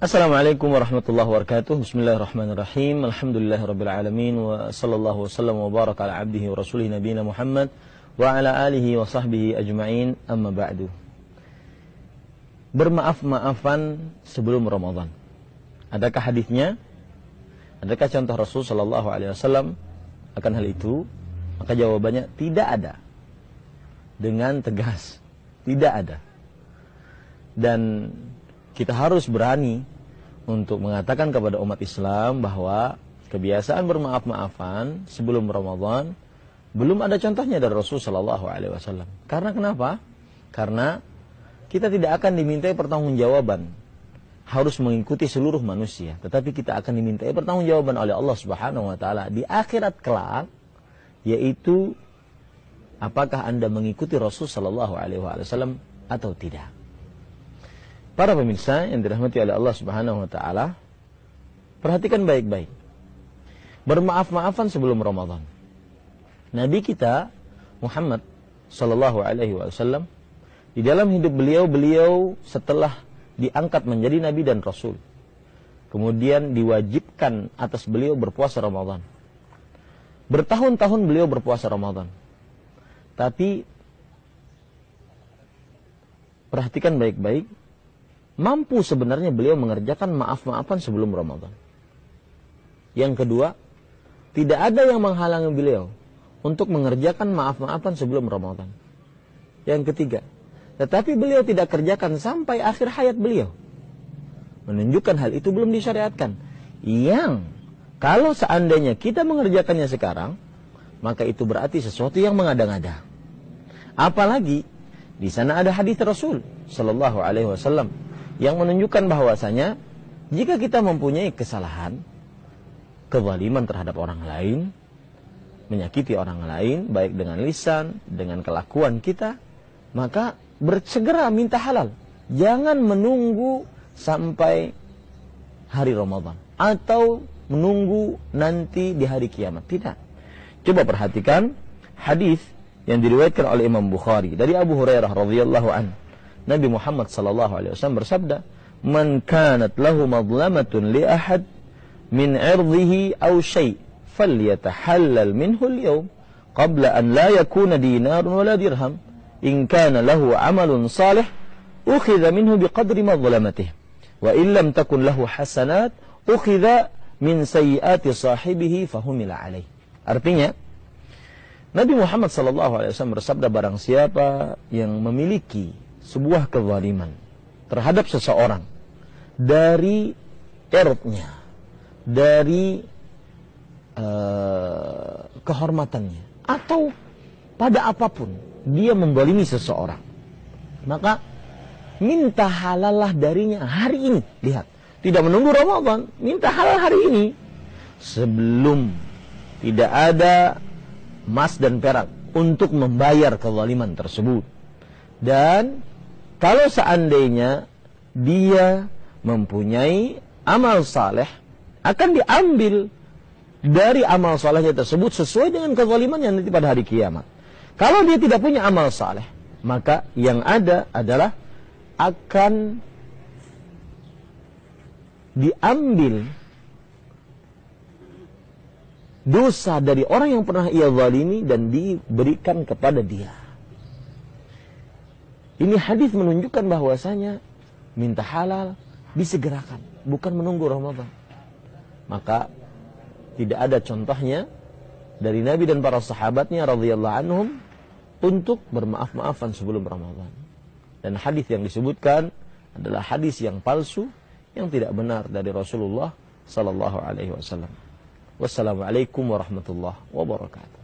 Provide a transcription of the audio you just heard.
Assalamualaikum warahmatullahi wabarakatuh. Bismillahirrahmanirrahim. Alhamdulillahirrabbilalamin. Wa sallallahu wasallam wa baraka ala abdihi wa rasulih nabiyina Muhammad wa ala alihi wa sahbihi ajma'in. Amma ba'du. Bermaaf-maafan sebelum Ramadan. Adakah hadisnya? Adakah contoh Rasul sallallahu alaihi wasallam akan hal itu? Maka jawabannya tidak ada. Dengan tegas, tidak ada. Dan kita harus berani untuk mengatakan kepada umat Islam bahwa kebiasaan bermaaf-maafan sebelum Ramadan belum ada contohnya dari Rasul sallallahu alaihi wasallam. Karena kenapa? Karena kita tidak akan dimintai pertanggungjawaban harus mengikuti seluruh manusia, tetapi kita akan dimintai pertanggungjawaban oleh Allah Subhanahu wa taala di akhirat kelak, yaitu apakah Anda mengikuti Rasul sallallahu alaihi wasallam atau tidak. Para pemirsa yang dirahmati oleh Allah Subhanahu wa taala, perhatikan baik-baik. Bermaaf-maafan sebelum Ramadan. Nabi kita Muhammad sallallahu alaihi wasallam di dalam hidup beliau setelah diangkat menjadi nabi dan rasul, kemudian diwajibkan atas beliau berpuasa Ramadan. Bertahun-tahun beliau berpuasa Ramadan. Tapi perhatikan baik-baik, mampu sebenarnya beliau mengerjakan maaf-maafan sebelum Ramadan. Yang kedua, tidak ada yang menghalangi beliau untuk mengerjakan maaf-maafan sebelum Ramadan. Yang ketiga, tetapi beliau tidak kerjakan sampai akhir hayat beliau. Menunjukkan hal itu belum disyariatkan. Yang kalau seandainya kita mengerjakannya sekarang, maka itu berarti sesuatu yang mengada-ngada. Apalagi di sana ada hadis Rasul sallallahu alaihi wasallam yang menunjukkan bahwasanya jika kita mempunyai kesalahan, kezaliman terhadap orang lain, menyakiti orang lain, baik dengan lisan, dengan kelakuan kita, maka bersegera minta halal. Jangan menunggu sampai hari Ramadan atau menunggu nanti di hari kiamat. Tidak. Coba perhatikan hadis yang diriwayatkan oleh Imam Bukhari dari Abu Hurairah radhiyallahu anhu. Nabi Muhammad sallallahu alaihi wasallam bersabda, "Man kanat lahu madlamatun li ahad min 'irdihi aw shay' falyatahallal minhu al-yawm qabla an la yakuna dinarun wala dirham. In kana lahu 'amalun salih ukhidha minhu biqadri madlamatihi wa in lam takun lahu hasanat ukhidha min sayyiati sahibihi fahumila 'alayh." Artinya, Nabi Muhammad sallallahu alaihi wasallam bersabda, barang siapa yang memiliki sebuah kezaliman terhadap seseorang dari irdnya, dari kehormatannya, atau pada apapun dia menzalimi seseorang, maka minta halallah darinya hari ini. Lihat, tidak menunggu Ramadan, minta halal hari ini sebelum tidak ada emas dan perak untuk membayar kezaliman tersebut. Dan kalau seandainya dia mempunyai amal saleh, akan diambil dari amal salehnya tersebut sesuai dengan kezalimannya nanti pada hari kiamat. Kalau dia tidak punya amal saleh, maka yang ada adalah akan diambil dosa dari orang yang pernah ia zalimi dan diberikan kepada dia. Ini hadis menunjukkan bahwasanya minta halal disegerakan, bukan menunggu Ramadan. Maka tidak ada contohnya dari Nabi dan para sahabatnya radhiyallahu anhum untuk bermaaf-maafan sebelum Ramadan. Dan hadis yang disebutkan adalah hadis yang palsu, yang tidak benar dari Rasulullah sallallahu alaihi wasallam. Wassalamualaikum warahmatullahi wabarakatuh.